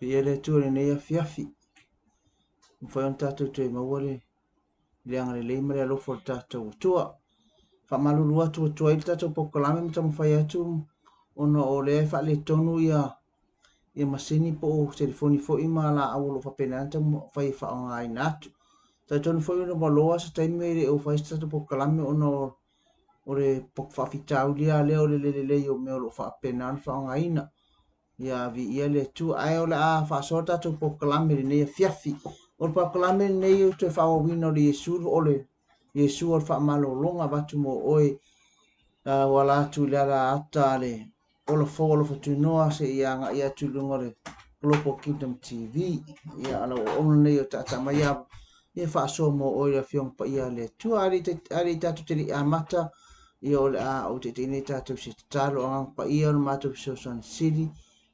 Ia le tu le nei fiafi. Fai on tatou te mawale. Le anga le leima le alofo tatou tua. Fa malulu atu tua i tatou pokalame mtamu fai atu. Ono o le fa le tonu ia masini po o telefoni fo ima la awolo fa penanta fai fa ngai natu. Tatou fo no baloa sa taime le o fai tatou pokalame ono o le pok fa fitau lia le o le o me o fa penanta fa ngai na. Ia vi ia le tu ai o le a fa sota tu pokalame le nei fiafi. O pokalame nei o te fa o wino le Yesu o le Yesu o fa malo longa batu mo oi wala tu le ala ata le o lo fo lo tu noa se ia nga ia tu lungore Global Kingdom TV ia ala o nei o tata mai ia fa so mo oi le fiong pa ia le tu ari tatu te amata ia o le a o te tini tatu se talo ang pa ia o matu so son city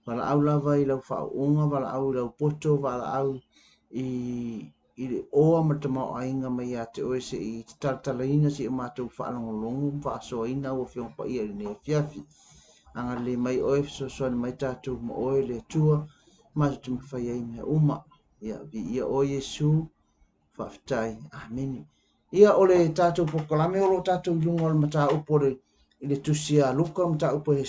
wala au lava i lau wha unga, wala au lau poto, wala au i le oa matamau ainga mai a te oese i te taratalaina si o mātou whaalongolongo, whaasoa ina ua whiong pa ia rinea fiafi. Anga le mai oe so mai tātou ma oe le tua, mātou te mwhai ai mea uma. Ia vi ia o Yesu, whaafitai. Amen. Ia o le tātou pokalame o lo tātou lunga o le mata upore i le tusia luka mata upore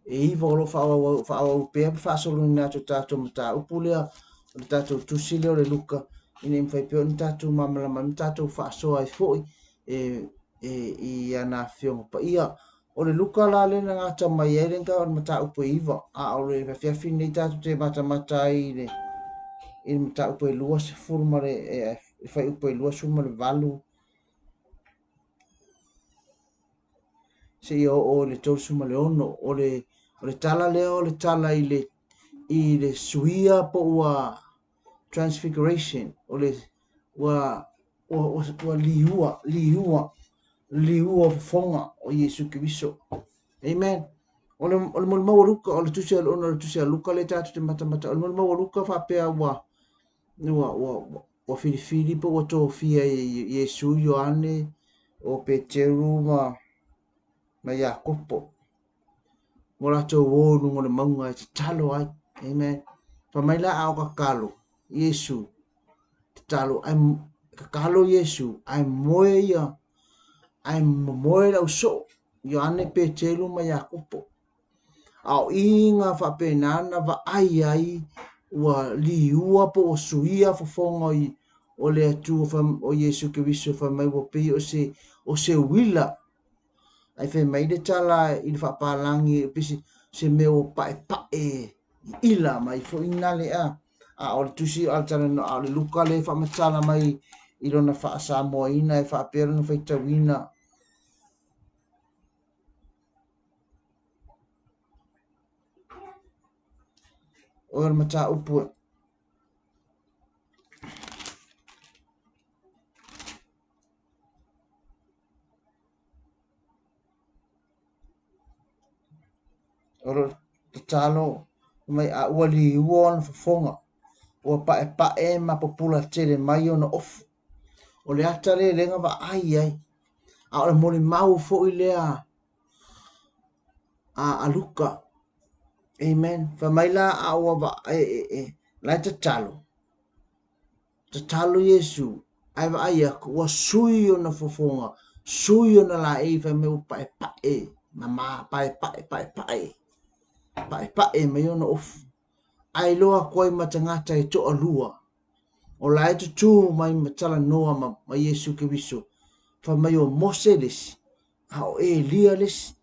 iva o lo whaawa upea pa whaasolo ni nātou tātou mata upulea o le tātou tusile o le luka ina mwhai peo ni tātou mamalama ni tātou whaasoa ai fōi i ana whionga pa ia o le luka la lena ngāta mai e renga o le mata upo iva a o le whiawhi nei tātou te mata i le mata upo i lua se furumare whai upo i lua sumare valu se i o le tau sumare ono o le tala leo o le tala i le suia po ua transfiguration o le ua liua fonga o Yesu Kiriso. Amen. O le mau luka o le tusia ona le tusia luka le tatu te mata o le mau luka fa pe wa filifili po o to fia Yesu Yohane o Peteru ma Yakopo. Wala to wo no le maunga te talo ai. Amen. Fa mai la au kakalo Yesu te talo ai kakalo Yesu ai moia ai moia la so Yohane Petelu ma Yakopo au inga fa penana va ai wa liua po suia fo fonga o le atu o Yesu Kiriso fa mai wo pe o se wila ai fe mai de tala i fa palangi pisi se meo pae ila mai fo inale a o tusi al tala no al luka le fa matala mai i lona fa sa mo ina e fa pero no fa tawina o mata upu o talo mai a wali won fonga o pae ma popula tele mai ona off o le atale lenga va ai a o moli mau fo i lea a luka amen fa mai la a o va la te talo Yesu ai va ai ko sui ona fofonga sui ona la e fa me pae mama pae mai ona off ai loa koi matangata e to alua o la e tu mai matala noa ma Yesu Kiriso fa mai o Moses a o Elias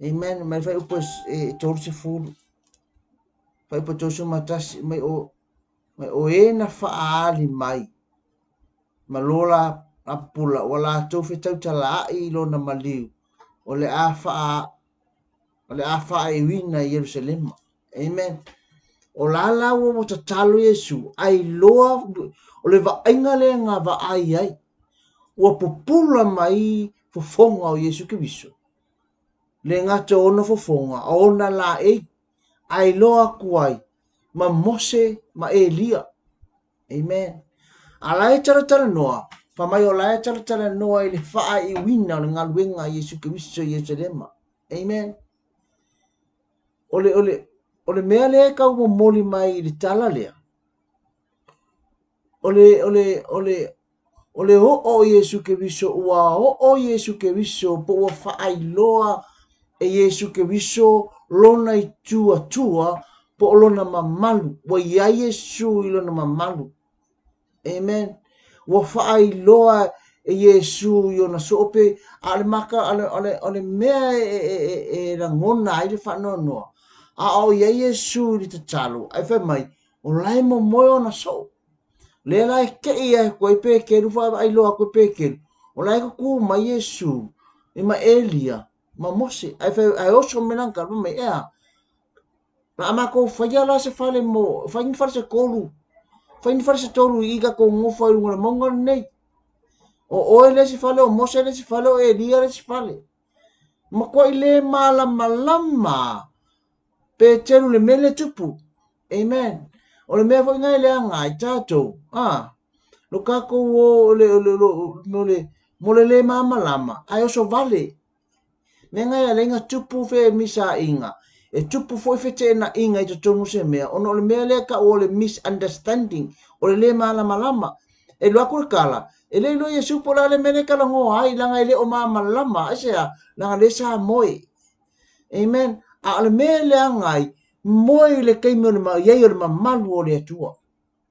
amen mai fai upos torse fulu fai po torse matas mai o na fa ali mai malola apula wala to fe tala i lo na maliu o le afa e wina Jerusalem amen o la wo talo Yesu ai loa o le va inga le nga va ai o popula mai fo fonga o Yesu Kiriso le ngata ona fo fonga ona la ai loa kuai ma Mose ma Elia amen ala e tala noa fa mai o la e tala noa i le faa i wina o ngaluenga Yesu Kiriso Jerusalem amen ole o le mea le kau mo moli mai i le tala lea. O le o Yesu ke viso ua o Yesu ke viso po ua whaailoa e Yesu ke viso lona i tua po lona mamalu. Wa ia Yesu i lona mamalu. Amen. Wa whaailoa e Yesu i ona sope ale maka ale mea e rangona ai le whanonoa. A o ia Yesu i te talo. Ai whai mai, o lai mo moe ona so. Le lai ke ia koe pekeru wha ai loa koe pekeru. O lai ko ku ma Yesu, i ma Elia, ma Mose. Ai oso menanga, ma mai ea. Na ama ko whaia la se whale mo, whaini whale se kolu. Whaini whale se toru i ka ko ngofa i ngona monga nei. O oe le se whale, o Mose le se whale, o Elia le se whale. Ma koe le malama. Pe teru le mele tupu. Amen. O le mea fo ngai le anga i tātou. Lo kako o le mama lama. Ai oso vale. Me ngai le inga tupu fe misa inga. E tupu fo fe te na inga i te tongu se mea. Ono le mea le ka o le misunderstanding. O le mama lama. E lo aku kala. E le lo Yesu pola le mene kala ngo ai langa ile o mama lama. Asea langa le sa moe. Amen. A le mea le angai. Moe le keimi o le ma. Iei o le mamalu o le atua.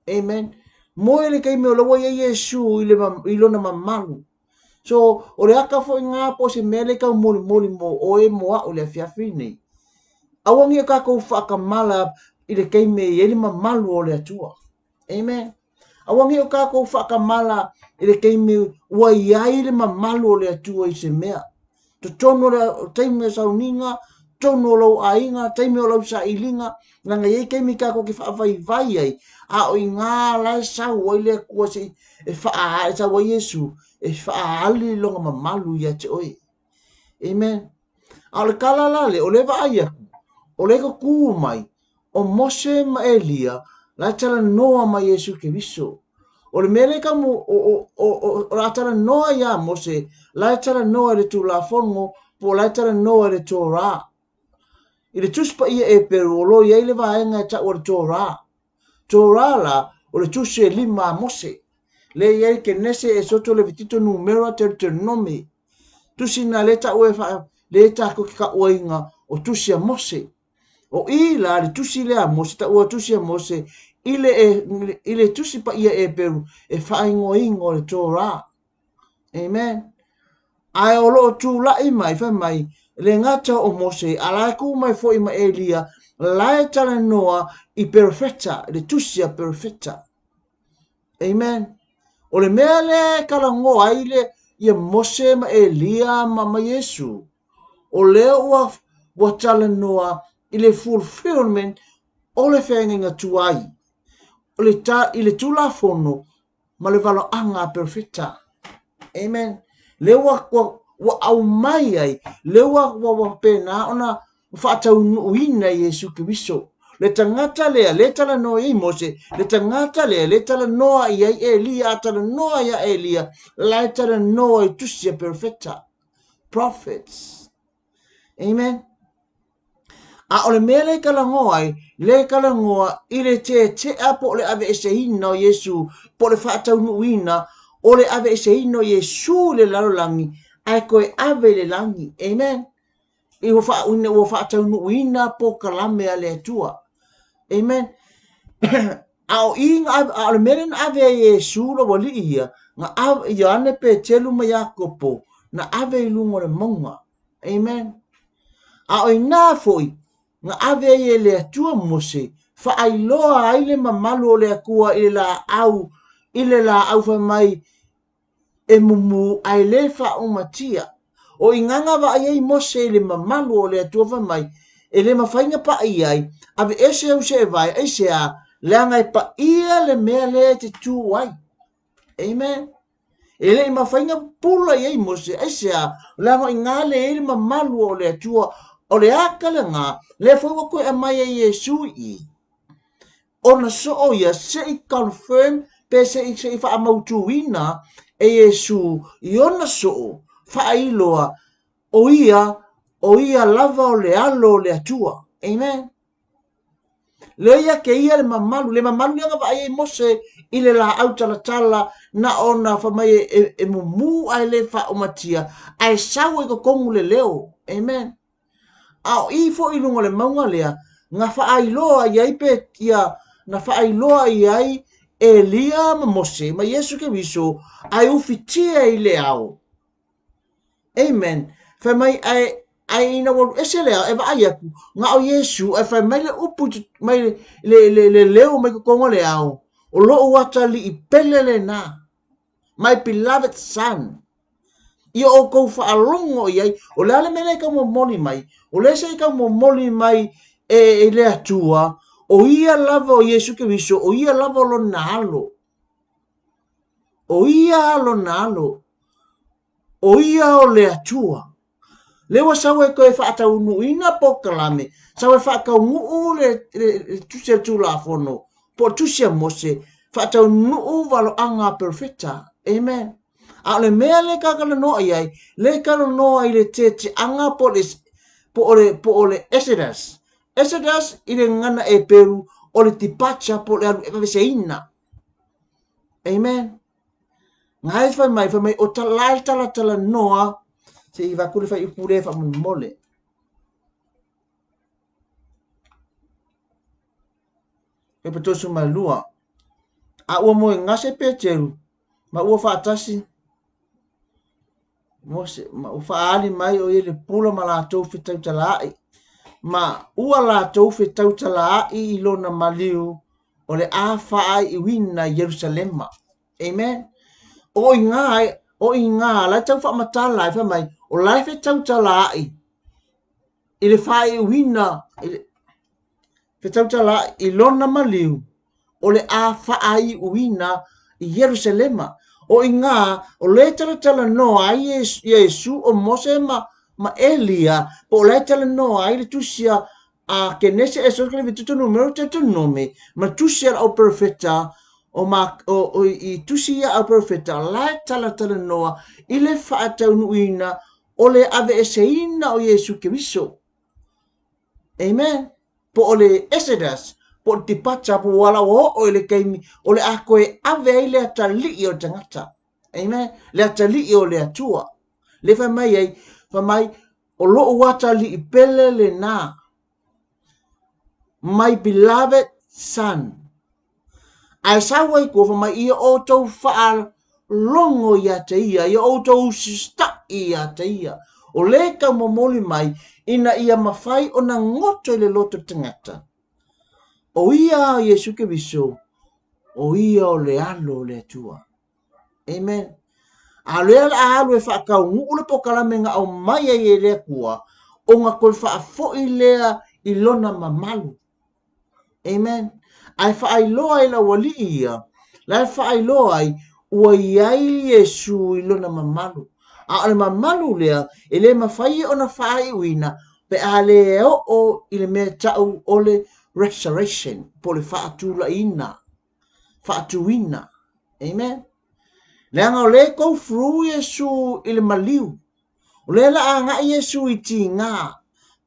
Amen. Moe le keimi o lawa ia Yesu i lona mamalu. So, o le aka fo ngā po se mele kau moli mo oe moa o le afiafi nei. Awangi o kako whakamala i le keimi i ele mamalu o le atua. Amen. Awangi o kako whakamala i le keimi ua iai le mamalu o le atua i se mea. To tono le teimi o sauninga, tono o lau ainga, teimi o lau sa ilinga, nanga iei keimi kako ki whaafai vai ai, a o i ngā lai sau o ile kua se e wha e sa wa Yesu e wha ali longa mamalu ia te oi. Amen. A le kalala le o le wa ai aku, o le ko kuu mai, o Mose ma Elia, la tala noa ma Yesu ke viso. O le mele ka mo o la tala noa ia Mose, la tala noa le tu la fongo, po la tala noa le Torah. I le tuspa ia e peru o lo ia ile vaenga e ta o le Torah. Torah la o le tusi e lima a Mose. Le iei ke nese e soto le vitito numero te nome. Tusi na le ta ue fa le ta ko ki ka oinga o tusi a Mose. O i la le tusi le a Mose ta ua tusi a Mose ile tusi pa ia e peru e fa ingo le Torah. Amen. Ai o lo tu la i mai fa mai le ngata o Mose ala ku mai fo i ma Elia la tala noa i perfecta le tusia perfecta. Amen. O le mea le kalango aile ia Mose ma Elia ma Yesu. O le ua tala noa i le fulfillment o le whenga tuai. O le i le tula fono ma le valo anga perfecta. Amen. Le wa au mai ai, le wa pena ona whaatau uina Yesu Kristo. Le tangata lea, le tala noa i Mose, le tangata lea, le tala noa i Elia, tala noa i Elia, le tala noa i tusia perfecta. Prophets. Amen. A ole mea le kalangoa ai, le kalangoa i le te apo le ave ese hina o Yesu, po le whaatau uina, o le ave ese hina o Yesu le lalolangi, ai koe ave le langi. Amen. I wo whaatau uina po kalame a le atua. Amen. Au inga ale meren ave Yesu lo wali ia nga ave iane pe telu ma Yakopo na ave lungo le monga. Amen. Au ina foi nga ave ye le atua Mose fa ai loa aile mamalu le akua ile la au fa mai e mumu ai le fa umatia. O inganga va ai Mose le mamalu le atua fa mai ele mafainga pa ai ave ese au se vai ese a leanga e pa ia le mea le te tu wai. Amen. Ele mafainga pula i Mose ese a leanga i ngā le ele mamalu o le atua o le aka le ngā le fwua koe a mai e Yesu i. O na so o ia se i confirm pe se i wha amautu ina e Yesu i ona so wha iloa o ia lava o le alo o le atua. Amen. Le ia ke ia le mamalu nga va ai Mose ile la au tala na ona fa mai e mumu ai le fa o matia ai sau e ko kongu le leo. Amen. Au i fo i lunga le maunga lea nga fa ai loa i ai pe ia na fa ai loa i ai Elia ma Mose ma Yesu ke viso ai ufitia i le au. Amen. Fa mai ai na wo esele e va ai aku nga o Yesu e fa mai le upu mai le leo mai ko kongo le au. O lo wata li i pelele na. My beloved son. Ia o kou whaalongo i ai. O le ale mene ka mo moli mai. O le se ka mo moli mai e le atua. O ia lava o Yesu ke viso. O ia lava o lo nalo. O ia lo nalo. O ia o le atua. Lewa sawe koe whaata unu ina po kalame. Sawe whaaka ungu le tusia tula fono. Po tusia Mose. Whaata unu valo anga perfecta. Amen. A le mea le kakala noa iai. Le kalo noa i le te anga po le Exodus. Exodus i le ngana e peru. O le tipacha po le alu e ina. Amen. Ngai fai mai o tala noa. Se i vakule fai upure fa mun mole. E patosu mai lua. A ua moe ngase peteru. Ma ua whaatasi. Mose ma ufaali mai o ile pula ma la tau fitau talai. Ma ua la tau fitau talai i lona maliu. O le a fai i wina Jerusalema. Amen. O inga la tau fa matala fa mai. O la fitau talai. Ile fai i wina fitau talai i lona maliu. O le a fai i wina i Jerusalema. O inga o le tala no ai Yesu o Mose ma Elia po le tala no ai le tusia a kenese e so kle tutu numero tutu nome ma tusia o perfecta o i tusia o perfecta la tala no ile faata unuina o le ave eseina o Yesu Kristo. Amen. Po o le Exodus po ti pacha po wala o le kaimi o le akoe ave ile atali o tangata. Amen. Le atali o le atua. Le fa mai o lo wata li pele le na. My beloved son. Ai sawa ko fa mai ia o tau fa longo ia te ia o tau sta ia te ia. O le ka momoli mai ina ia mafai o na ngoto le loto tangata. O ia Yesu ke viso, o ia o le alo le atua. Amen. A lea la alu e whaakau ngule po kalame nga au mai e lea kua, o nga koe whaafo i lea i lona mamalu. Amen. Ai whaailoa i la wali ia, lai whaailoa i ua iai Yesu i lona mamalu. A ole mamalu lea, e le mawhai o na whaai uina, pe a le o i le mea tau o le restoration, po le whaatula ina, whaatuina. Amen. Leanga o le kou fru Yesu i le maliu. O le la anga Yesu i ti ngā.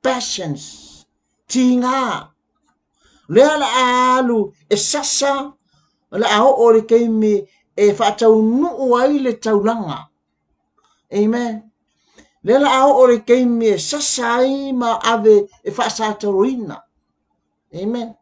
Passions. Ti ngā. Le la alu e sasa. Le ao o le keimi e whaatau nuu ai le taulanga. Amen. Le la ao o le keimi e sasa ai ma ave e whaasatau ina. Amen.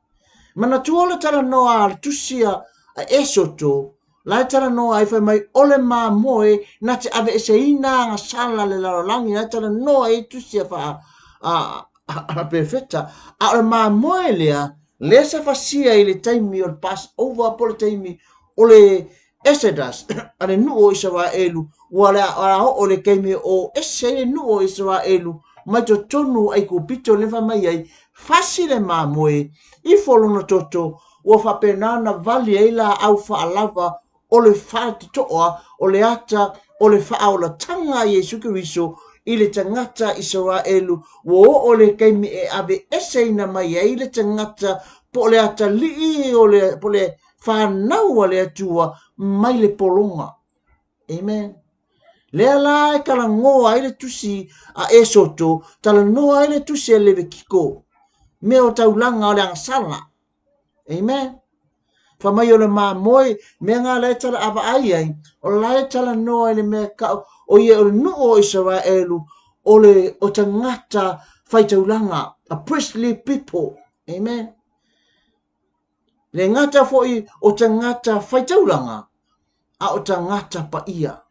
Mana tuola tala noa le tusia a esoto. Lai tala noa ai whai mai ole mā moe na te ave ese ina ngā sala le larolangi. Lai tala noa e tusia wha a perfecta. A ole mā moe lea, lea sa whasia i le taimi o le pass over po le taimi o le Exodus. Ane nuo Israelu. Wala o le keimi o ese nuo Israelu. Mai to tonu ai ko pito le wha mai ai. Fasi le mā moe i folona toto. Ua whapenana vali e la au whaalava o le whaatitoa, o le ata, o le whaaola tanga Yesu Kiriso i le tangata Israelu. O le keimi e ave ese ina mai e le tangata po le ata lii po le whanau le atua mai le polonga. Amen. Lea la e kala ngoa i le tusi a esoto, tala noa i le tusi a lewe kiko. Me o taulanga o le angasala. Amen. Fa mai o le mamoe mea ngā lai tala awa ai ai, o lai tala noa le mea kau, o ia o le no o Israelu, o te ngata whaitaulanga, a priestly people. Amen. Le ngata foi o te ngata whaitaulanga, a o te ngata pa ia.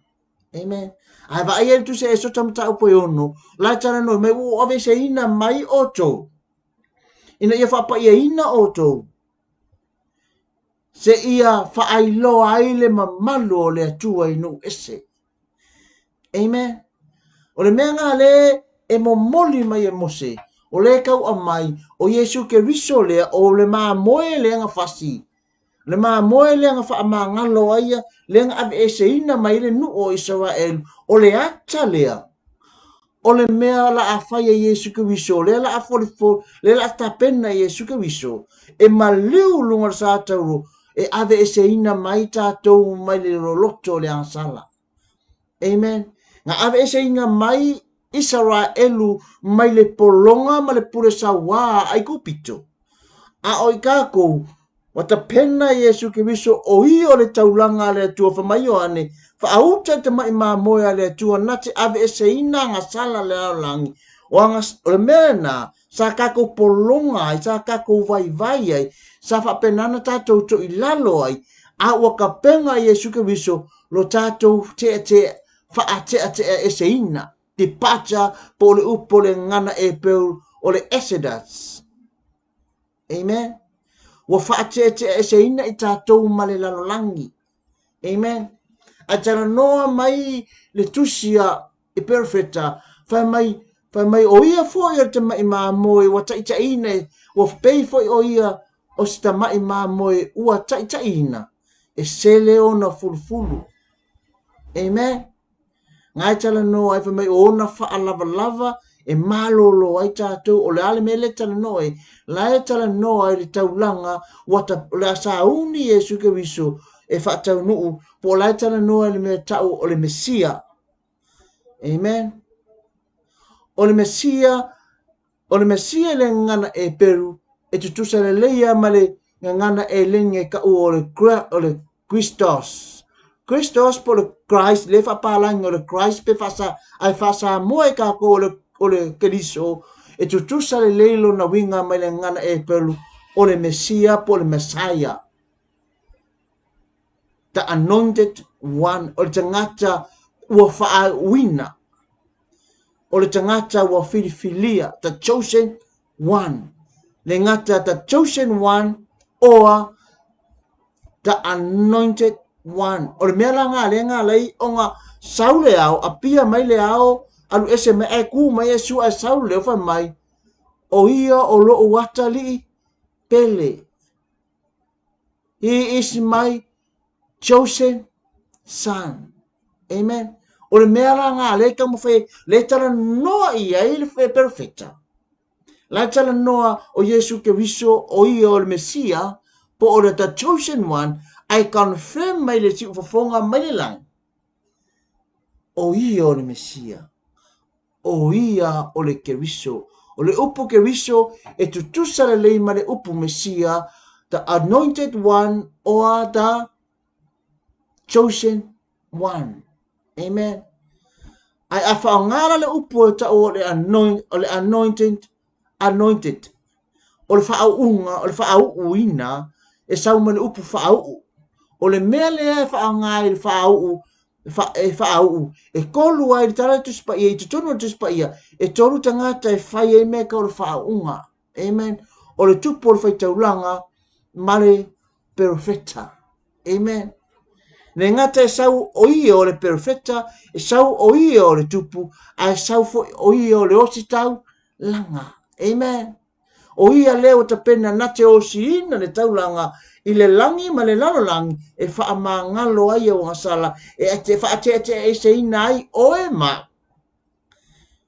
Amen. Ai va ai tu se so tamta o poiono, lai tala no me o ave se ina mai oto. Ina ia fa pa ia ina oto. Se ia whaailoa ai le mamalu o le atua inu ese. Amen. O le mea ngā le e momoli mai e mose. O le kau a mai o Yesu ke riso lea o le maa moe le anga fasi. Le maa moe le anga wha maa ngalo aia le anga ave ese ina mai le nu o Israel. O le ata lea. O le mea la a whaia Yesu ke riso. Le la a folifo. Le la a tapena Yesu ke riso. E maliu lunga sa tauro. E ave ese ina mai tātou mai le roloto le ansala. Amen. Nga ave ese ina mai Israelu mai le polonga ma le pure sawa ai kupito. A oi kako, wata pena Yesu ke viso o o le taulanga le atua whamai o ane, wha auta te mai maa moia le atua nate ave ese ina nga sala le aolangi. O le mena, sa kako polonga ai, sa kako vai ai, sa wha penana tātou to i lalo ai, a ua ka penga Yesu ke viso, lo tātou wha ese ina, te pacha po le upo le ngana e peu o le Exodus. Amen. Wa wha ese ina i tātou ma le lalolangi. Amen. A tara noa mai le tusia e perfecta, wha mai o ia fo ia te mai maa moe, wa taita ina, wa pei fo o ia o sta mai maa moe, ua taita ina, e sele ona fulfulu. Amen. Ngai tala no ai fa mai ona fa lava e malolo ai tātou o le ale mele tala no e lai tala no ai le taulanga wata le sauni Yesu ke viso e fa tau nuu po lai tala no ai le me tau o le Mesia. Amen. O le Mesia le ngana e peru e tutusa le leia ma le ngana e lenge ka o le Christos. Christos po le Christ le fa palang o le Christ pe fasa moe ka ko o le Keriso e tutusa le leilo na winga mai le ngana e pelu o le Mesia po le Messiah, the anointed one, o le tangata ua faa wina, o le tangata ua filifilia, the chosen one, le ngata the chosen one or the anointed one. O le mea langa le ngā lei o ngā saule au, a pia mai le au, alu ese me e ku mai e su a saule o fa mai, o ia o lo o watali pele. He is my chosen son. Amen. O le mea langa le ka mo fe, le tala noa ia i le fe perfecta. La tala noa o Yesu ke viso o ia o le Mesia, po o le the chosen one, ai confirm mai le si ufafonga mai le lang. O ia o le Mesia. O ia o le Keriso. O le upu Keriso e tutusa le lei ma le upu Mesia, the anointed one or the chosen one. Amen. Ai a whaongara le upu e ta o le anointed. O le whaunga, o le whauuina, e sauma le upu whau. O le mea lea e whaongai le whau, e kolu ai le tala tuspa ia, i te tonu tuspa ia, e toru tangata e whai e mea ka o le whaunga. Amen. O le tupu o le whaitaulanga, mare perfecta. Amen. Ne ngata e sau o ia o le perfecta, e sau o ia o le tupu, a e sau o ia o le ositau langa. Amen. O ia leo ta pena na te osi ina le taulanga i le langi ma le lalolangi e wha ma ngalo ai o ngasala e te wha te e se ina ai o e ma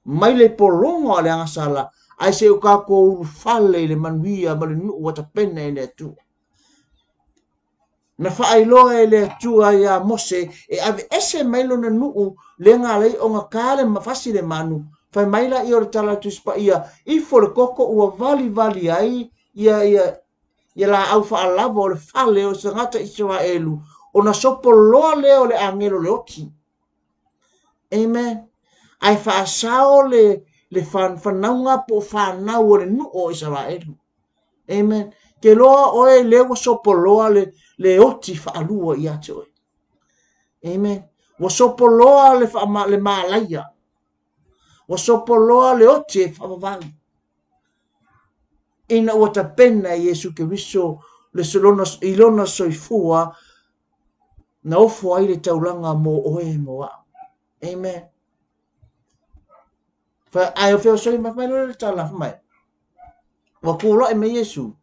mai le polongo a le ngasala ai se o ka ko ufale le manuia ma le nuu wata pena e le atu. Na wha ai loa e le atu ai a mose e ave ese mailo na nuu le ngā lei o ngā kāle mawhasi le manu fai maila i o le tala tuspa ia i fo le koko ua vali ai ia ia la au fa'alava o le fale o se ngata Israelu ona sopoloa lea o le angelo le oti. Amen. Ai fa'asao le whanaunga po whanau o le nu o Israelu. Amen. Ke loa oe lewa sopoloa le oti whaalua i ate oe. Amen. Wa sopoloa le maalaia. Wa sopoloa le oti e whamavali. Ina ua tapena Yesu Keriso le ilona soifua na ofo ai le taulanga mo oe mo a. Amen. Fa ai o feo soi mai le taula mai. Wa kula e me Yesu.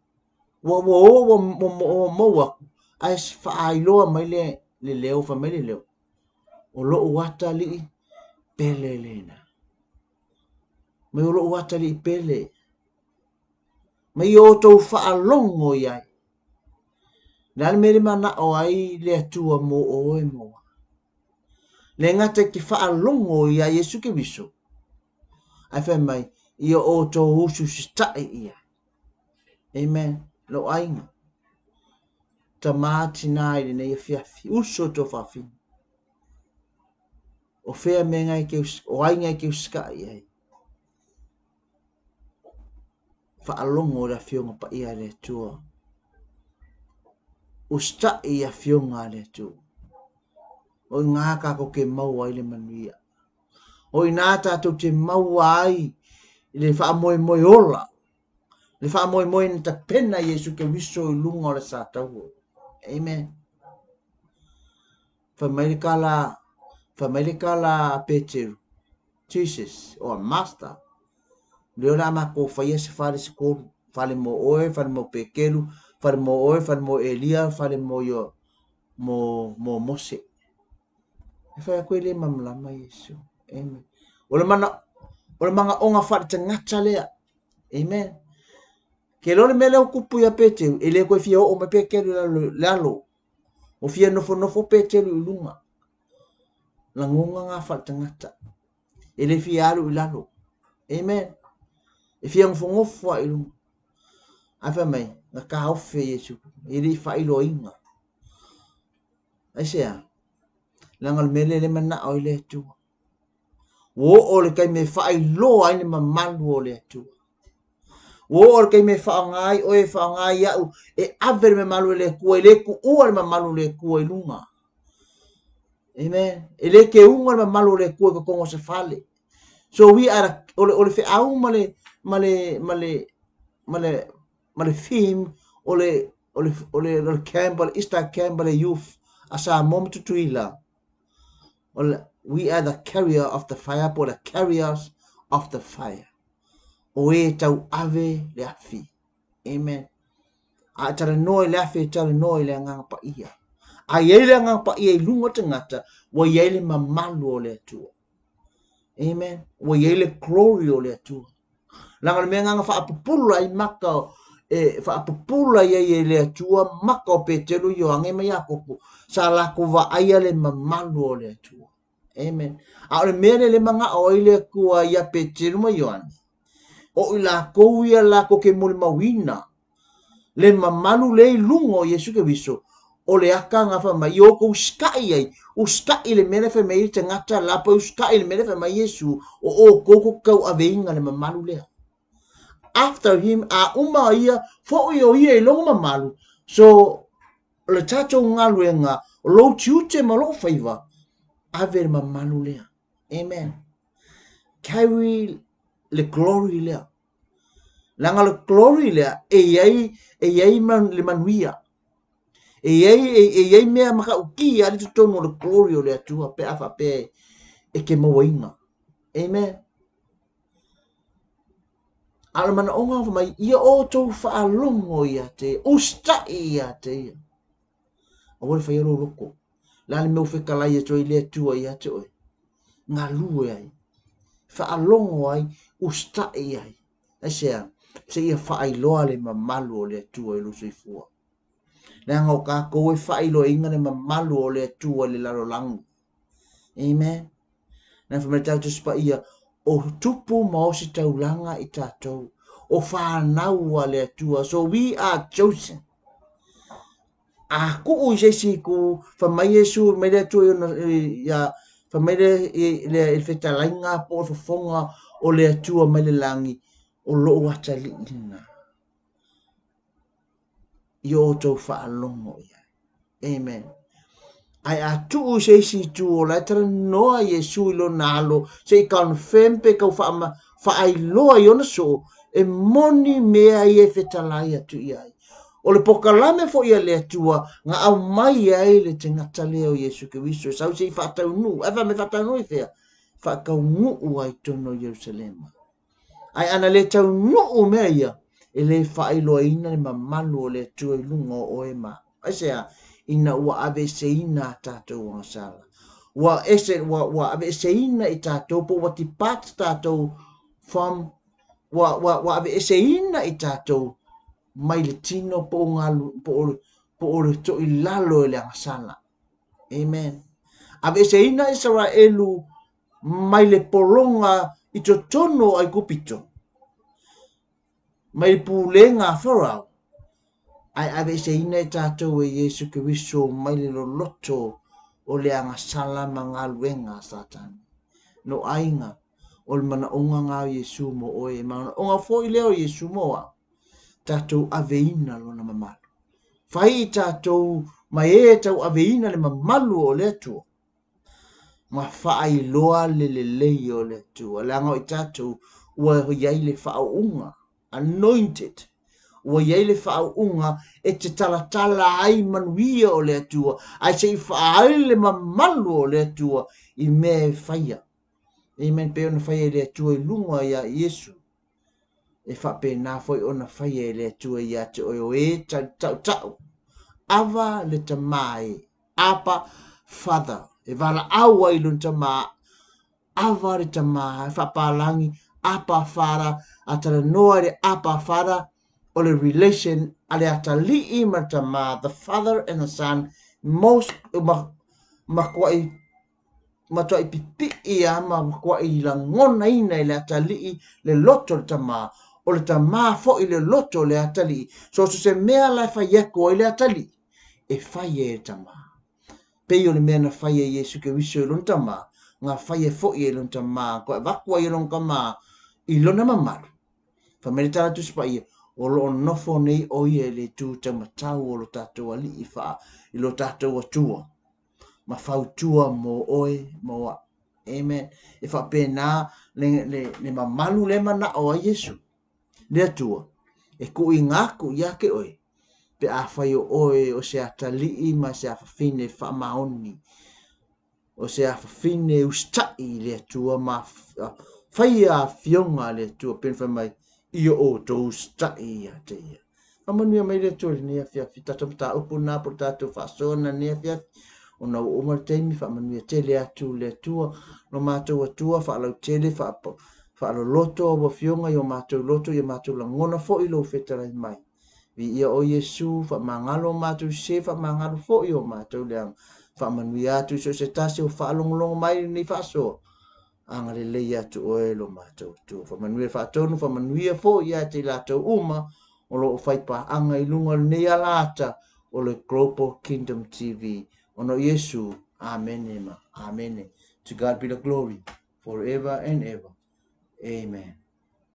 Wa mo ai fa ai loa mai le leo fa mai le leo. O lo wata li pele lena. Me o lo wata li pele. Me o to fa alongo ia. Nal meri mana o ai le atua mo o e mo. Le ngata ki fa alongo ia Yesu Keriso. Ai fa mai ia o to usu stai ia. Amen. Lo ainga. Tamati nai le nei fiafi. Uso to fafi. O fea me ngai ke o ai ngai ke ska ia. Fa alongo la fionga pa ia le tua. Usta ia fionga le tua. O ngā ka ko ke mau ai le manuia. O ina tātou te mau ai le wha moe moe ola. Le wha moe moe ni ta pena Yesu ke wiso i lunga o le sātau. Amen. Fa maile kala Peteru. Jesus, or Master. Leo la ma ko whaia se whare se kōru. Whare mo oe, whare mo Pekelu, whare mo oe, whare mo Elia, whare mo yo, mo Mose. E whaia koe le mamlama Yesu. Amen. Ole manga onga whare te ngata lea. Amen. Ke lore mele o kupu ya Peteru, e le koe fia o me Pekelu lalo. O fia nofo Peteru i lunga. La ngonga ngā whare te ngata. E le fia alu i lalo. Amen. E fia ngofo i lunga. Afa mai, nga ka haufe Yesu. E li whailo inga. Aisea. Langal mele le mana o le tu. Wo o le kai me whailo ai le mamalu o le tu. Wo o le kai me whaangai o e whaangai au. E aver me malu le kua. E le ku ua le mamalu le kua i lunga. Amen. E le ke unga le mamalu le kua ko kongo se fale. So we are ole fe au male theme ole Campbell Easter Campbell youth asa mom tutuila. We are the carrier of the fire, but the carriers of the fire. Oe tau ave le afi. Amen. A tara noi le afi tara noi le ngang pa ia. A yele ngang pa ia lungo tangata wa yele mamalu o le atua. Amen. Wa yele glory o le atua. Langal me nga fa apupula i maka fa apupula ye le atua maka o Petelu yo ange me Yakobo sa la ko va aya le mamalu o le atua. Amen. A le mele le manga o ile kua ia Petelu ma Yohane. O ila ko ia la ko ke mul mawina. Le mamalu le lungo Yesu Keriso. O le aka nga fa mai o ko skai ai. O skai le mele fe mai te ngata la po skai le mele fe mai Yesu o ko kau aveinga le mamalu le. After him a uma ia fo o ia longo mamalu. So le tato ngalu nga lo tiute ma lo favor ave mamalu le. Amen. Carry le glory le. Langa le glory le e yai man le manuia. E yai mea maka uki ali tutono le glory o le atua pe afa pe e ke mawainga. Amen. Alamana onga mai ia o tau whaalongo ia te, usta ia te. A wale whaiaro loko. Lani meu whekalai e toi lea tua ia te oi. Ngā lue ai. Whaalongo ai, usta ia ai. Asea, se ia whaailoa le mamalu o lea tua i luso i fua. Nea ngau ka koe whaailoa inga le mamalu o lea tua le laro langu. Amen. Nea whametau te spa ia, o tupu maosi taulanga i tātou. o whanau a le atua. So we are chosen. A ku u si ku whamai Yesu me le atua ia whamai le whetalainga po whafonga o le atua mai le langi o loo atali ina. I o tau whaalongo ia. Amen. Ai a tu si tu o la tara noa Yesu ilo nalo se i confirm pe kau wha loa i ona so e moni mea i e whetalai atu i ai. O le pokalame fo ia le atua nga au mai ai le te ngata leo Yesu ke wiso sau se i whatau nu ewa me whatau nu i whea whakau nuu ai tono Jerusalema. Ai ana le tau nuu mea ia e le whaailoa ina le mamalu o le atua i lunga o e ma. Ai sea ina ua ave se ina tātou o sala. Ua ave se ina i tātou po wati pat tātou from ave se ina i tātou mai le tino po ngalu po o to i lalo le sala. Amen. Ave se ina Israelu mai le polonga i to tono ai kupito. Mai pulenga Farao. Ai ave se ina i tātou e Yesu Kiriso mai le loto o le sala mangaluenga Satan. No ainga o le mana onga ngā Yesu mo oe mana onga fo i leo Yesu moa. Tātou aveina lo na mamalu. Whai tātou mai e tau aveina le mamalu o le atua. Ma whaai loa le lei o le atua. Le anga i tātou ua iai le whao unga. Anointed. Ua iai le whao unga e te talatala ai manuia o le atua. Ai se i whaai le mamalu o le atua i me whaia. Amen. Pe ona whaia le atua i lunga ia Yesu. E whape nā foi ona whaia le atua ia te oio e tau. Ava le tamai. Apa father. E wala awa i lun tamai. Ava le tamai. Whapalangi. Apa father. Atara noa le apa father. O le relation. Ale ata li i matama. The father and the son. Most. Makwa i. Matua i pipi i ama. Makwa i la ngona ina i le ata li i. Le loto le tamai. O le tamā fo i le loto le atali. So se mea lai whaieko i le atali. E whaie e tamā. Pei o le mea na whaie Yesu Kiriso i lon tamā. Ngā whaie fo i lon tamā. Ko e wakua i lon kamā. I lona mamaru. Whamere tala tuspa ia. O lo nofo nei o ia le tū tamatau o lo tātou ali i wha. I lo tātou atua. Ma whautua mo oe mo a. Amen. E wha pēnā le mamalu le mana o a Yesu. Le atua, e ku i ngaku ia ke oe, pe a whai o oe o se atalii ma se a whawhine whamaoni, o se a whawhine ustai le atua ma whai a whionga le atua, pen whamai i o to ustai ia te ia. Amanuia mai le atua le nea whiawhi, tatamata upu nā por tātou whaasona nea whiawhi, o na o umar teimi whamanuia te le atua, no mātou atua, whaalau tele, whaalo loto o whionga i o mātou loto i o mātou la ngona fo i lo whetara i mai. Vi ia o Yesu, wha mangalo o mātou se, wha mangalo fo i o mātou leang. Wha manui atu so se tase o whaalongolongo mai ni whaasoa. Anga le lei atu o e lo mātou tu. Wha manui whaatonu, wha manui a fo i a te lātou uma, o lo o whaipa anga i lunga nei alata o le Global Kingdom TV. Ono Yesu, amen ema, amen. To God be the glory, forever and ever. Amen.